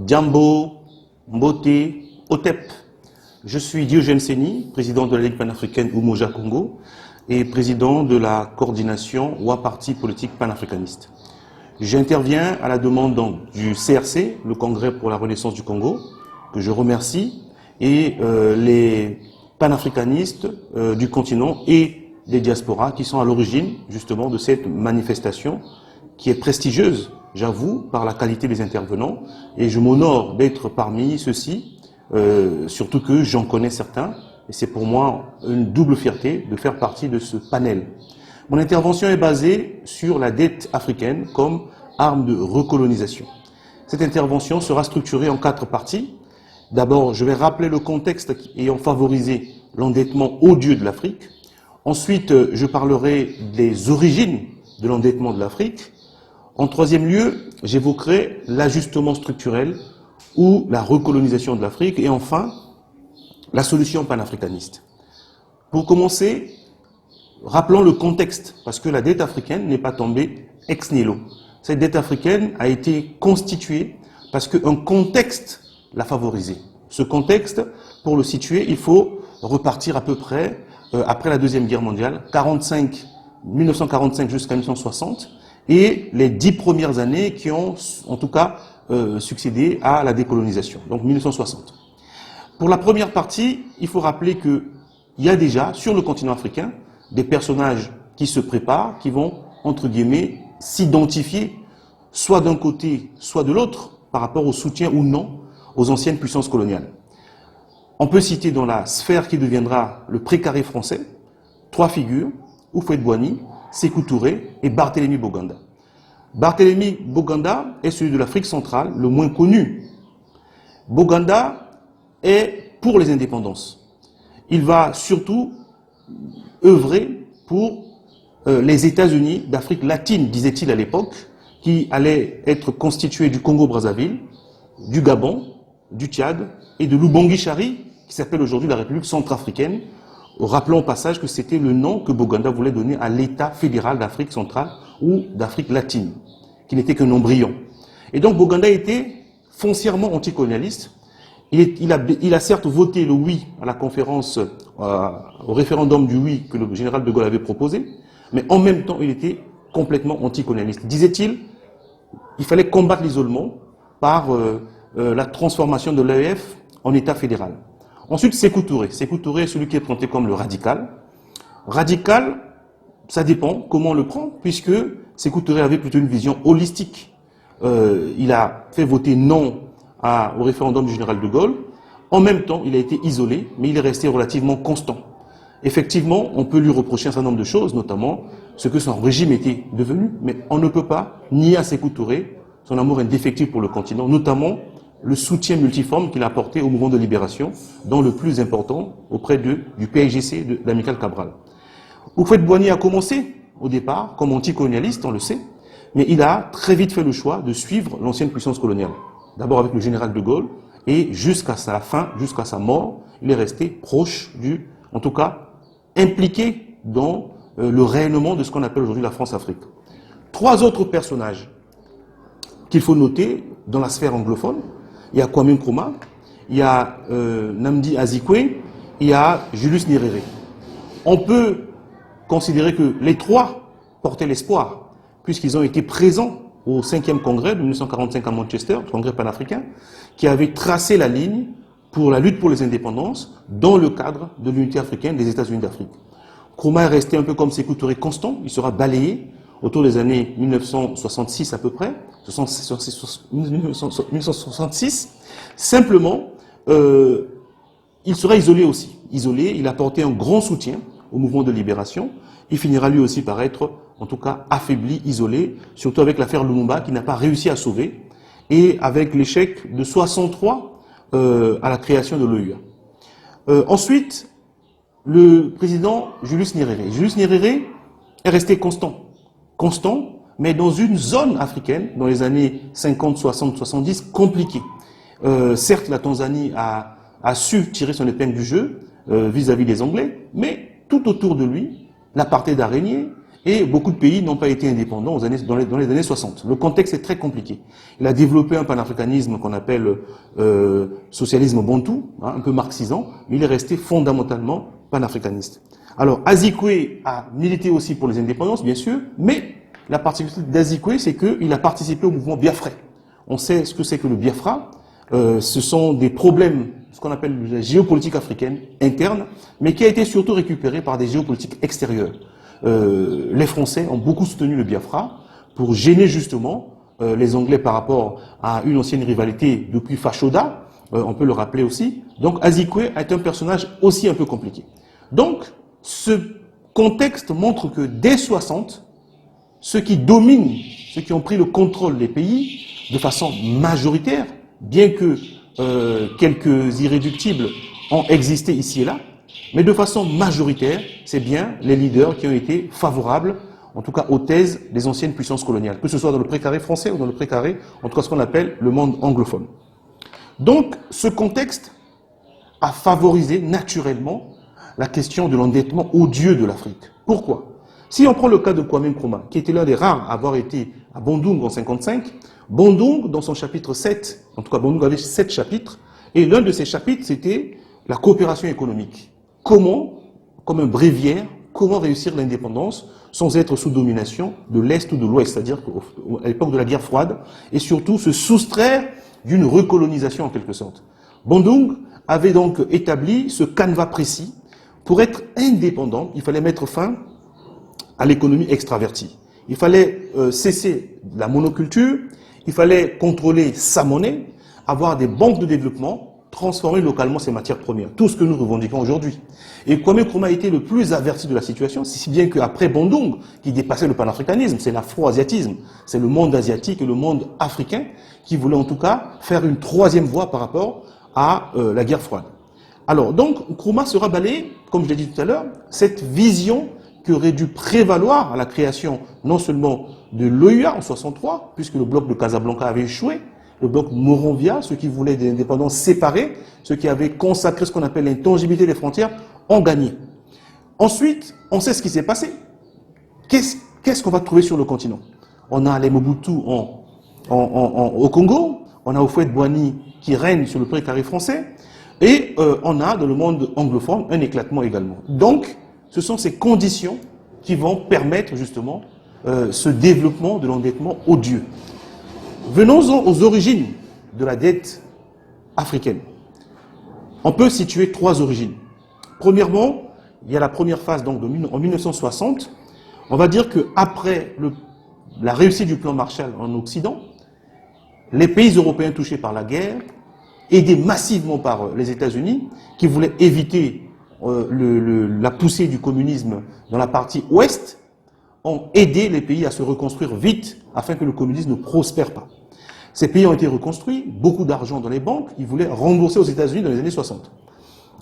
Diambo, Mbote, Otep. Je suis Diogène Seni, président de la Ligue panafricaine Umoja Congo et président de la coordination OUA Parti politique panafricaniste. J'interviens à la demande du CRC, le Congrès pour la Renaissance du Congo, que je remercie, et les panafricanistes du continent et des diasporas qui sont à l'origine justement de cette manifestation qui est prestigieuse, j'avoue, par la qualité des intervenants, et je m'honore d'être parmi ceux-ci, surtout que j'en connais certains, et c'est pour moi une double fierté de faire partie de ce panel. Mon intervention est basée sur la dette africaine comme arme de recolonisation. Cette intervention sera structurée en 4 parties. D'abord, je vais rappeler le contexte ayant favorisé l'endettement odieux de l'Afrique. Ensuite, je parlerai des origines de l'endettement de l'Afrique. En troisième lieu, j'évoquerai l'ajustement structurel ou la recolonisation de l'Afrique. Et enfin, la solution panafricaniste. Pour commencer, rappelons le contexte, parce que la dette africaine n'est pas tombée ex nihilo. Cette dette africaine a été constituée parce qu'un contexte l'a favorisée. Ce contexte, pour le situer, il faut repartir à peu près après la Deuxième Guerre mondiale, 1945 jusqu'à 1960, et les 10 premières années qui ont, en tout cas, succédé à la décolonisation, donc 1960. Pour la première partie, il faut rappeler qu'il y a déjà, sur le continent africain, des personnages qui se préparent, qui vont, entre guillemets, s'identifier, soit d'un côté, soit de l'autre, par rapport au soutien ou non aux anciennes puissances coloniales. On peut citer dans la sphère qui deviendra le précaré français, 3 figures, Houphouët-Boigny, Sékou Touré et Barthélemy Boganda. Barthélemy Boganda est celui de l'Afrique centrale, le moins connu. Boganda est pour les indépendances. Il va surtout œuvrer pour les États-Unis d'Afrique latine, disait-il à l'époque, qui allaient être constitués du Congo-Brazzaville, du Gabon, du Tchad et de l'Oubangui-Chari, qui s'appelle aujourd'hui la République centrafricaine. Rappelons au passage que c'était le nom que Boganda voulait donner à l'État fédéral d'Afrique centrale ou d'Afrique latine, qui n'était qu'un embryon. Et donc Boganda était foncièrement anticolonialiste. Il a certes voté le oui à la conférence, au référendum du oui que le général de Gaulle avait proposé, mais en même temps, il était complètement anticolonialiste. Disait-il, il fallait combattre l'isolement par la transformation de l'AEF en État fédéral. Ensuite, Sékou Touré. Sékou Touré est celui qui est présenté comme le radical. Radical, ça dépend comment on le prend, puisque Sékou Touré avait plutôt une vision holistique. Il a fait voter non au référendum du général de Gaulle. En même temps, il a été isolé, mais il est resté relativement constant. Effectivement, on peut lui reprocher un certain nombre de choses, notamment ce que son régime était devenu, mais on ne peut pas nier à Sékou Touré son amour indéfectible pour le continent, notamment le soutien multiforme qu'il a apporté au mouvement de libération, dont le plus important auprès du PAIGC, de l'amical Cabral. Houphouët-Boigny a commencé au départ comme anticolonialiste, on le sait, mais il a très vite fait le choix de suivre l'ancienne puissance coloniale. D'abord avec le général de Gaulle, et jusqu'à sa fin, jusqu'à sa mort, il est resté proche en tout cas, impliqué dans le rayonnement de ce qu'on appelle aujourd'hui la France-Afrique. 3 autres personnages qu'il faut noter dans la sphère anglophone. Il y a Kwame Nkrumah, il y a Nnamdi Azikiwe, il y a Julius Nyerere. On peut considérer que les 3 portaient l'espoir, puisqu'ils ont été présents au 5e congrès de 1945 à Manchester, le congrès panafricain, qui avait tracé la ligne pour la lutte pour les indépendances dans le cadre de l'unité africaine des États-Unis d'Afrique. Nkrumah est resté un peu comme Sékou Touré constant, il sera balayé autour des années 1966 à peu près, 1966. Simplement, il sera isolé aussi. Isolé, il a apporté un grand soutien au mouvement de libération. Il finira lui aussi par être, en tout cas, affaibli, isolé, surtout avec l'affaire Lumumba qui n'a pas réussi à sauver, et avec l'échec de 63 à la création de l'OUA. Ensuite, le président Julius Nyerere. Julius Nyerere est resté constant, mais dans une zone africaine, dans les années 50, 60, 70, compliquée. Certes, la Tanzanie a su tirer son épingle du jeu vis-à-vis des Anglais, mais tout autour de lui, l'apartheid a régné, et beaucoup de pays n'ont pas été indépendants dans les années 60. Le contexte est très compliqué. Il a développé un panafricanisme qu'on appelle socialisme bantou, hein, un peu marxisant, mais il est resté fondamentalement panafricaniste. Alors, Azikwe a milité aussi pour les indépendances, bien sûr, mais la particularité d'Azikwe, c'est qu'il a participé au mouvement biafrais. On sait ce que c'est que le Biafra. Ce sont des problèmes, ce qu'on appelle la géopolitique africaine interne, mais qui a été surtout récupéré par des géopolitiques extérieures. Les Français ont beaucoup soutenu le Biafra pour gêner justement les Anglais par rapport à une ancienne rivalité depuis Fashoda, on peut le rappeler aussi. Donc Azikwe est un personnage aussi un peu compliqué. Donc ce contexte montre que dès 60, ceux qui dominent, ceux qui ont pris le contrôle des pays de façon majoritaire, bien que quelques irréductibles ont existé ici et là, mais de façon majoritaire, c'est bien les leaders qui ont été favorables, en tout cas aux thèses des anciennes puissances coloniales, que ce soit dans le précaré français ou dans le précaré, en tout cas ce qu'on appelle le monde anglophone. Donc, ce contexte a favorisé naturellement la question de l'endettement odieux de l'Afrique. Pourquoi? Si on prend le cas de Kwame Nkrumah, qui était l'un des rares à avoir été à Bandung en 55, Bandung, dans son chapitre 7, en tout cas Bandung avait 7 chapitres, et l'un de ces chapitres, c'était la coopération économique. Comment, comme un bréviaire, comment réussir l'indépendance sans être sous domination de l'Est ou de l'Ouest, c'est-à-dire à l'époque de la guerre froide, et surtout se soustraire d'une recolonisation en quelque sorte. Bandung avait donc établi ce canevas précis. Pour être indépendant, il fallait mettre fin à l'économie extravertie. Il fallait cesser la monoculture, il fallait contrôler sa monnaie, avoir des banques de développement, transformer localement ses matières premières, tout ce que nous revendiquons aujourd'hui. Et Kwame Nkrumah était le plus averti de la situation, si bien qu'après Bandung, qui dépassait le panafricanisme, c'est l'afro-asiatisme, c'est le monde asiatique et le monde africain qui voulait en tout cas faire une troisième voie par rapport à la guerre froide. Alors donc Nkrumah sera balayé, comme je l'ai dit tout à l'heure, cette vision qui aurait dû prévaloir à la création non seulement de l'OUA en 63, puisque le bloc de Casablanca avait échoué, le bloc Moronvia, ceux qui voulaient des indépendances séparées, ceux qui avaient consacré ce qu'on appelle l'intangibilité des frontières, ont gagné. Ensuite, on sait ce qui s'est passé. Qu'est-ce qu'on va trouver sur le continent? On a les Mobutu au Congo, on a Houphouët-Boigny qui règne sur le précaré français, et on a dans le monde anglophone un éclatement également. Donc, ce sont ces conditions qui vont permettre justement ce développement de l'endettement odieux. Venons-en aux origines de la dette africaine. On peut situer 3 origines. Premièrement, il y a la première phase donc en 1960. On va dire qu'après la réussite du plan Marshall en Occident, les pays européens touchés par la guerre, aidés massivement par les États-Unis, qui voulaient éviter la poussée du communisme dans la partie ouest, ont aidé les pays à se reconstruire vite afin que le communisme ne prospère pas. Ces pays ont été reconstruits, beaucoup d'argent dans les banques, ils voulaient rembourser aux États-Unis dans les années 60.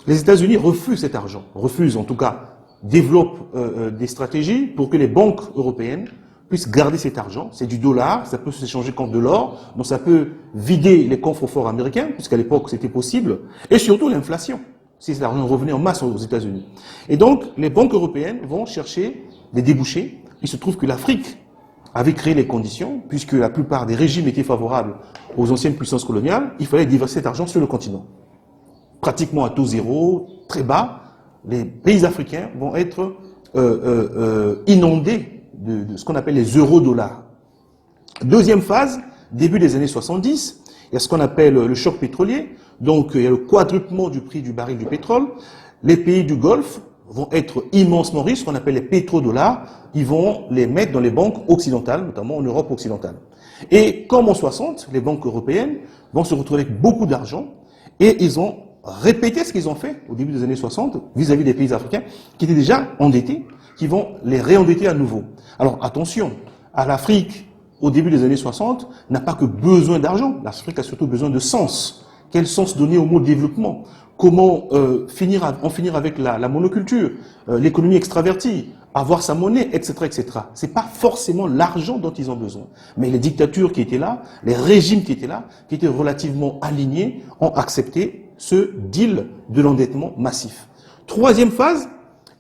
Les États-Unis refusent cet argent, refusent en tout cas, développent des stratégies pour que les banques européennes puissent garder cet argent. C'est du dollar, ça peut s'échanger contre de l'or, donc ça peut vider les coffres forts américains, puisqu'à l'époque c'était possible, et surtout l'inflation, si cet argent revenait en masse aux États-Unis. Et donc, les banques européennes vont chercher des débouchés. Il se trouve que l'Afrique avait créé les conditions, puisque la plupart des régimes étaient favorables aux anciennes puissances coloniales, il fallait déverser cet argent sur le continent. Pratiquement à taux zéro, très bas, les pays africains vont être inondés de ce qu'on appelle les euro-dollars. Deuxième phase, début des années 70, il y a ce qu'on appelle le choc pétrolier, donc il y a le quadruplement du prix du baril du pétrole. Les pays du Golfe vont être immensement riches, ce qu'on appelle les pétrodollars, ils vont les mettre dans les banques occidentales, notamment en Europe occidentale. Et comme en 60, les banques européennes vont se retrouver avec beaucoup d'argent et ils ont répété ce qu'ils ont fait au début des années 60 vis-à-vis des pays africains qui étaient déjà endettés, qui vont les réendetter à nouveau. Alors attention, à l'Afrique, au début des années 60, n'a pas que besoin d'argent, l'Afrique a surtout besoin de sens. Quel sens donner au mot développement? Comment en finir avec la monoculture, l'économie extravertie, avoir sa monnaie, etc., etc. C'est pas forcément l'argent dont ils ont besoin. Mais les dictatures qui étaient là, les régimes qui étaient là, qui étaient relativement alignés, ont accepté ce deal de l'endettement massif. Troisième phase,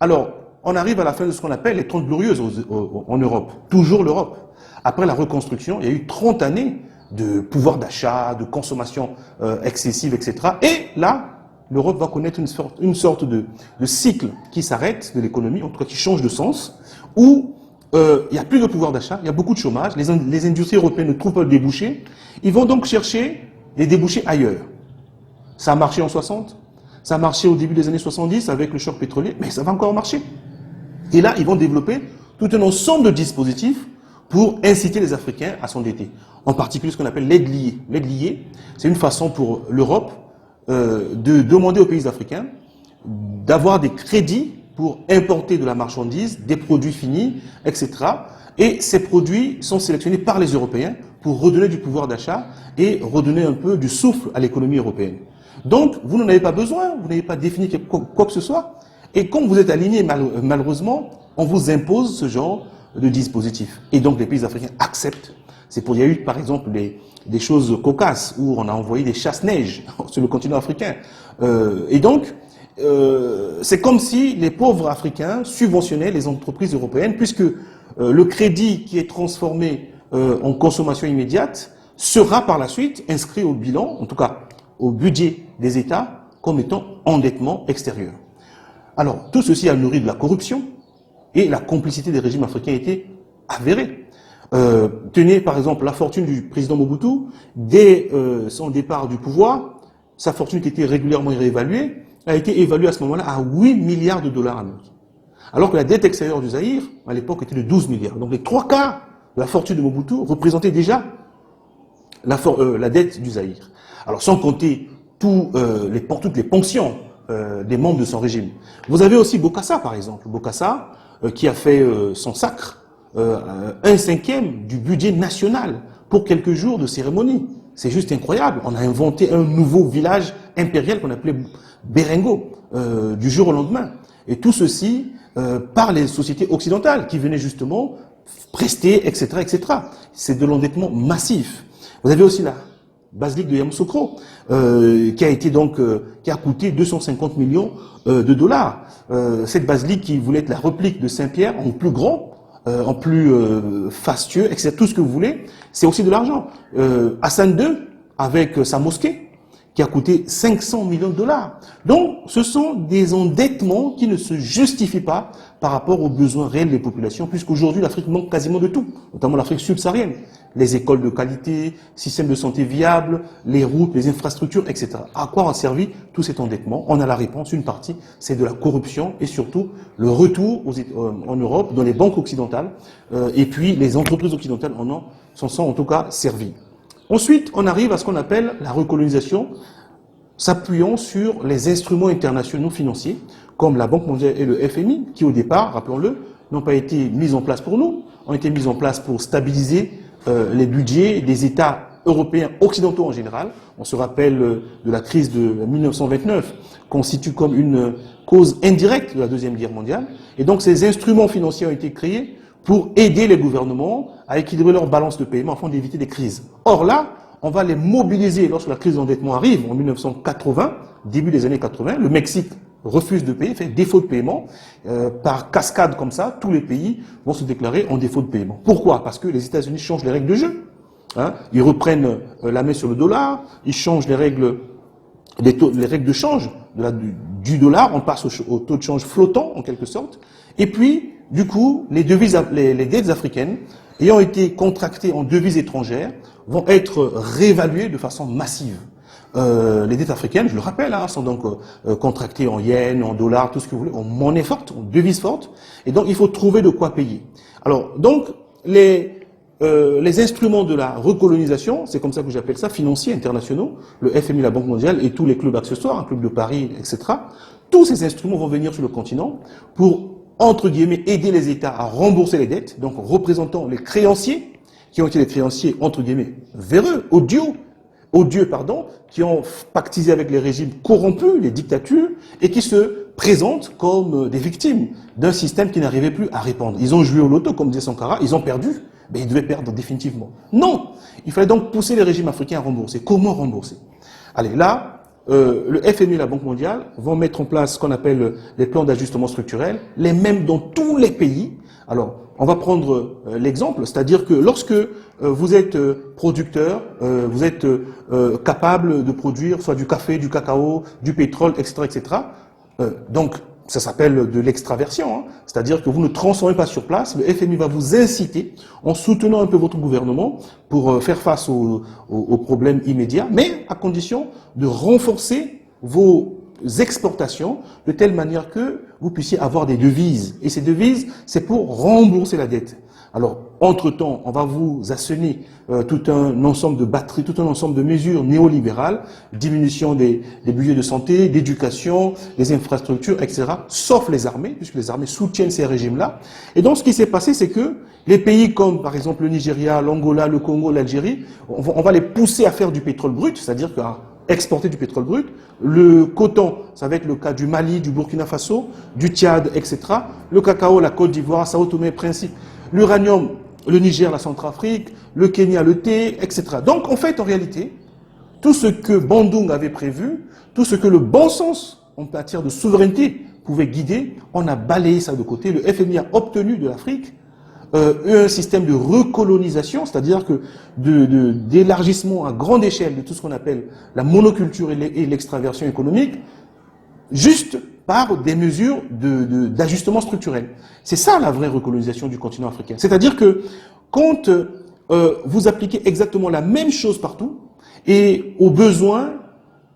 alors, on arrive à la fin de ce qu'on appelle les 30 glorieuses en Europe. Toujours l'Europe. Après la reconstruction, il y a eu 30 années de pouvoir d'achat, de consommation excessive, etc. Et là, l'Europe va connaître une sorte de cycle qui s'arrête de l'économie, en tout cas qui change de sens, où il n'y a plus de pouvoir d'achat, il y a beaucoup de chômage, les industries européennes ne trouvent pas de débouchés, ils vont donc chercher des débouchés ailleurs. Ça a marché en 60, ça a marché au début des années 70 avec le choc pétrolier, mais ça va encore marcher. Et là, ils vont développer tout un ensemble de dispositifs pour inciter les Africains à s'endetter. En particulier ce qu'on appelle l'aide liée. L'aide liée, c'est une façon pour l'Europe de demander aux pays africains d'avoir des crédits pour importer de la marchandise, des produits finis, etc. Et ces produits sont sélectionnés par les Européens pour redonner du pouvoir d'achat et redonner un peu du souffle à l'économie européenne. Donc, vous n'en avez pas besoin, vous n'avez pas défini quoi que ce soit. Et quand vous êtes aligné, malheureusement, on vous impose ce genre de dispositif. Et donc, les pays africains acceptent. Il y a eu, par exemple, des choses cocasses où on a envoyé des chasse-neige sur le continent africain. Et donc, c'est comme si les pauvres Africains subventionnaient les entreprises européennes, puisque le crédit qui est transformé en consommation immédiate sera par la suite inscrit au bilan, en tout cas au budget des États, comme étant endettement extérieur. Alors, tout ceci a nourri de la corruption et la complicité des régimes africains était avérée. Tenez par exemple la fortune du président Mobutu, dès son départ du pouvoir, sa fortune qui était régulièrement réévaluée, a été évaluée à ce moment-là à 8 milliards de dollars américains. Alors que la dette extérieure du Zaïre, à l'époque, était de 12 milliards. Donc les 3/4 de la fortune de Mobutu représentaient déjà la dette du Zaïre. Alors sans compter toutes les ponctions des membres de son régime. Vous avez aussi Bokassa, par exemple. Bokassa, qui a fait son sacre, 1/5 du budget national pour quelques jours de cérémonie. C'est juste incroyable. On a inventé un nouveau village impérial qu'on appelait Berengo, du jour au lendemain. Et tout ceci par les sociétés occidentales qui venaient justement prester, etc., etc. C'est de l'endettement massif. Vous avez aussi la basilique de Yamoussoukro, qui a coûté 250 millions de dollars. Cette basilique qui voulait être la réplique de Saint-Pierre en plus grand, en plus fastueux, etc. Tout ce que vous voulez, c'est aussi de l'argent. Hassan II, avec sa mosquée, qui a coûté 500 millions de dollars. Donc, ce sont des endettements qui ne se justifient pas par rapport aux besoins réels des populations, puisqu'aujourd'hui, l'Afrique manque quasiment de tout, notamment l'Afrique subsaharienne. Les écoles de qualité, systèmes de santé viables, les routes, les infrastructures, etc. À quoi a servi tout cet endettement? On a la réponse, une partie, c'est de la corruption et surtout le retour en Europe, dans les banques occidentales, et puis les entreprises occidentales s'en sont en tout cas servies. Ensuite, on arrive à ce qu'on appelle la recolonisation, s'appuyant sur les instruments internationaux financiers, comme la Banque mondiale et le FMI, qui au départ, rappelons-le, n'ont pas été mis en place pour nous, ont été mis en place pour stabiliser les budgets des États européens occidentaux en général. On se rappelle de la crise de 1929, constitue comme une cause indirecte de la Deuxième Guerre mondiale. Et donc ces instruments financiers ont été créés pour aider les gouvernements à équilibrer leur balance de paiement afin d'éviter des crises. Or là, on va les mobiliser lorsque la crise d'endettement arrive en 1980, début des années 80. Le Mexique refuse de payer, fait défaut de paiement. Par cascade comme ça, tous les pays vont se déclarer en défaut de paiement. Pourquoi? Parce que les États-Unis changent les règles de jeu. Ils reprennent la main sur le dollar, ils changent les règles de change du dollar, on passe au taux de change flottant en quelque sorte. Et puis, du coup, les dettes africaines ayant été contractées en devises étrangères vont être réévaluées de façon massive. Les dettes africaines, je le rappelle, sont donc contractées en yens, en dollars, tout ce que vous voulez, en monnaie forte, en devise forte. Et donc, il faut trouver de quoi payer. Alors, donc, les instruments de la recolonisation, c'est comme ça que j'appelle ça, financiers internationaux, le FMI, la Banque mondiale et tous les clubs accessoires, un club de Paris, etc. Tous ces instruments vont venir sur le continent pour, entre guillemets, aider les États à rembourser les dettes, donc représentant les créanciers, qui ont été des créanciers, entre guillemets, véreux, odieux, qui ont pactisé avec les régimes corrompus, les dictatures, et qui se présentent comme des victimes d'un système qui n'arrivait plus à répondre. Ils ont joué au loto, comme disait Sankara, ils ont perdu, mais ils devaient perdre définitivement. Non! Il fallait donc pousser les régimes africains à rembourser. Comment rembourser? Allez, là, le FMI et la Banque mondiale vont mettre en place ce qu'on appelle les plans d'ajustement structurel, les mêmes dans tous les pays. Alors, on va prendre l'exemple, c'est-à-dire que lorsque vous êtes producteur, vous êtes capable de produire soit du café, du cacao, du pétrole, etc., etc. Donc, ça s'appelle de l'extraversion, hein. C'est-à-dire que vous ne transformez pas sur place, le FMI va vous inciter, en soutenant un peu votre gouvernement, pour faire face aux problèmes immédiats, mais à condition de renforcer vos exportations de telle manière que vous puissiez avoir des devises. Et ces devises, c'est pour rembourser la dette. Alors, entre-temps, on va vous asséner tout un ensemble de batteries, tout un ensemble de mesures néolibérales, diminution des budgets de santé, d'éducation, des infrastructures, etc., sauf les armées, puisque les armées soutiennent ces régimes-là. Et donc, ce qui s'est passé, c'est que les pays comme, par exemple, le Nigeria, l'Angola, le Congo, l'Algérie, on va les pousser à faire du pétrole brut, c'est-à-dire qu'à exporter du pétrole brut. Le coton, ça va être le cas du Mali, du Burkina Faso, du Tchad, etc. Le cacao, la Côte d'Ivoire, Sao Tomé et Principe. L'uranium, le Niger, la Centrafrique, le Kenya, le thé, etc. Donc, en fait, en réalité, tout ce que Bandung avait prévu, tout ce que le bon sens en matière de souveraineté pouvait guider, on a balayé ça de côté. Le FMI a obtenu de l'Afrique un système de recolonisation, c'est-à-dire que d'élargissement à grande échelle de tout ce qu'on appelle la monoculture et l'extraversion économique, juste par des mesures d'ajustement structurel. C'est ça la vraie recolonisation du continent africain. C'est-à-dire que quand vous appliquez exactement la même chose partout et aux besoins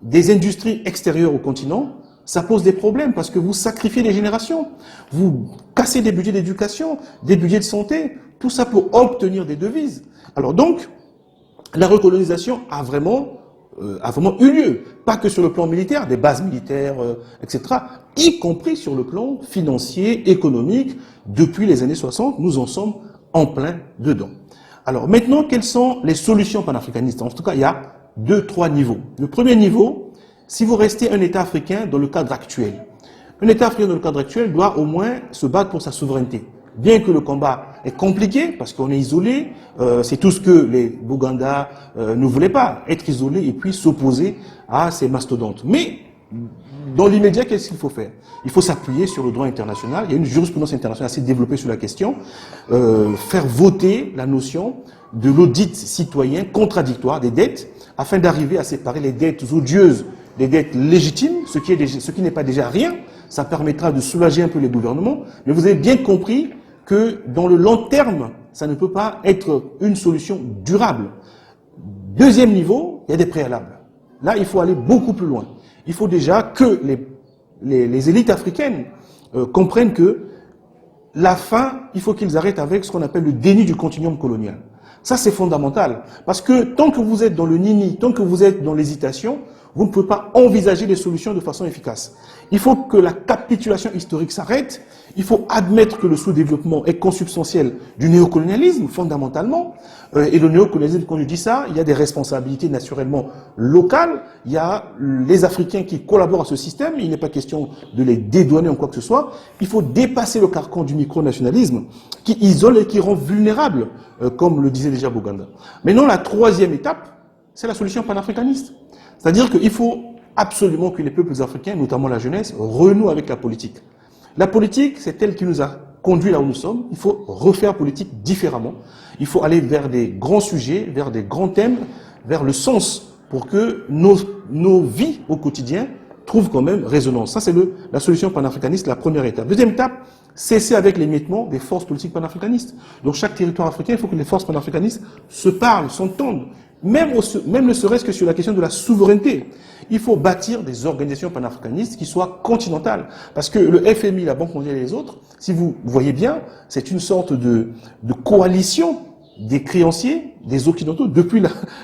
des industries extérieures au continent, ça pose des problèmes parce que vous sacrifiez des générations. Vous cassez des budgets d'éducation, des budgets de santé, tout ça pour obtenir des devises. Alors donc, la recolonisation a vraiment eu lieu. Pas que sur le plan militaire, des bases militaires, etc., y compris sur le plan financier, économique. Depuis les années 60, nous en sommes en plein dedans. Alors maintenant, quelles sont les solutions panafricanistes? En tout cas, il y a 2-3 niveaux. Le premier niveau, si vous restez un État africain dans le cadre actuel, un État africain dans le cadre actuel doit au moins se battre pour sa souveraineté. Bien que le combat est compliqué, parce qu'on est isolé, c'est tout ce que les Bouganda ne voulaient pas, être isolés et puis s'opposer à ces mastodontes. Mais, dans l'immédiat, qu'est-ce qu'il faut faire? Il faut s'appuyer sur le droit international. Il y a une jurisprudence internationale assez développée sur la question. Faire voter la notion de l'audit citoyen contradictoire des dettes, afin d'arriver à séparer les dettes odieuses des dettes légitimes, ce qui n'est pas déjà rien. Ça permettra de soulager un peu les gouvernements. Mais vous avez bien compris que dans le long terme, ça ne peut pas être une solution durable. Deuxième niveau, il y a des préalables. Là, il faut aller beaucoup plus loin. Il faut déjà que les élites africaines comprennent que la fin, il faut qu'ils arrêtent avec ce qu'on appelle le déni du continuum colonial. Ça, c'est fondamental. Parce que tant que vous êtes dans le nini, tant que vous êtes dans l'hésitation, vous ne pouvez pas envisager des solutions de façon efficace. Il faut que la capitulation historique s'arrête. Il faut admettre que le sous-développement est consubstantiel du néocolonialisme, fondamentalement. Et le néocolonialisme, quand je dis ça, il y a des responsabilités naturellement locales. Il y a les Africains qui collaborent à ce système. Il n'est pas question de les dédouaner en quoi que ce soit. Il faut dépasser le carcan du micronationalisme qui isole et qui rend vulnérable, comme le disait déjà Boganda. Maintenant, la troisième étape, c'est la solution panafricaniste. C'est-à-dire qu'il faut absolument que les peuples africains, notamment la jeunesse, renouent avec la politique. La politique, c'est elle qui nous a conduits là où nous sommes. Il faut refaire politique différemment. Il faut aller vers des grands sujets, vers des grands thèmes, vers le sens, pour que nos vies au quotidien trouvent quand même résonance. Ça, c'est la solution panafricaniste, la première étape. Deuxième étape, cesser avec l'émiettement des forces politiques panafricanistes. Donc chaque territoire africain, il faut que les forces panafricanistes se parlent, s'entendent. Même ne serait-ce que sur la question de la souveraineté. Il faut bâtir des organisations panafricanistes qui soient continentales. Parce que le FMI, la Banque mondiale et les autres, si vous voyez bien, c'est une sorte de coalition des créanciers, des Occidentaux. Depuis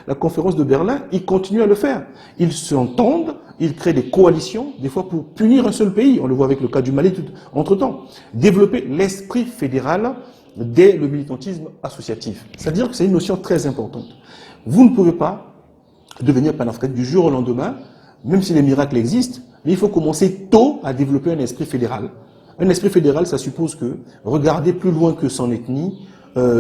la conférence de Berlin, ils continuent à le faire. Ils s'entendent, ils créent des coalitions, des fois pour punir un seul pays. On le voit avec le cas du Mali entre-temps. Développer l'esprit fédéral dès le militantisme associatif. C'est-à-dire que c'est une notion très importante. Vous ne pouvez pas devenir panafricaniste du jour au lendemain, même si les miracles existent, mais il faut commencer tôt à développer un esprit fédéral. Un esprit fédéral, ça suppose que regarder plus loin que son ethnie,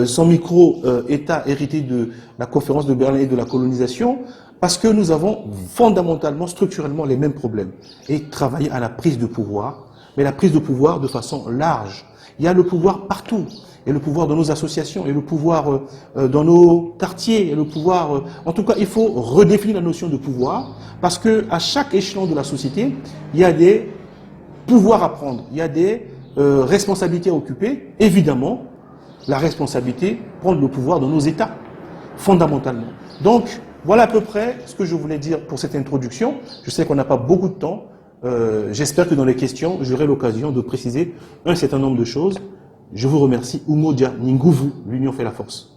son micro-État hérité de la conférence de Berlin et de la colonisation, Parce que nous avons fondamentalement, structurellement les mêmes problèmes. Et travailler à la prise de pouvoir, mais la prise de pouvoir de façon large. Il y a le pouvoir partout. Il y a le pouvoir dans nos associations, il y a le pouvoir dans nos quartiers, il y a le pouvoir... en tout cas, il faut redéfinir la notion de pouvoir, parce que à chaque échelon de la société, il y a des pouvoirs à prendre, il y a des responsabilités à occuper. Évidemment, la responsabilité, prendre le pouvoir dans nos États, fondamentalement. Donc, voilà à peu près ce que je voulais dire pour cette introduction. Je sais qu'on n'a pas beaucoup de temps. J'espère que dans les questions, j'aurai l'occasion de préciser un certain nombre de choses. Je vous remercie. Umoja Ninguvu, l'union fait la force.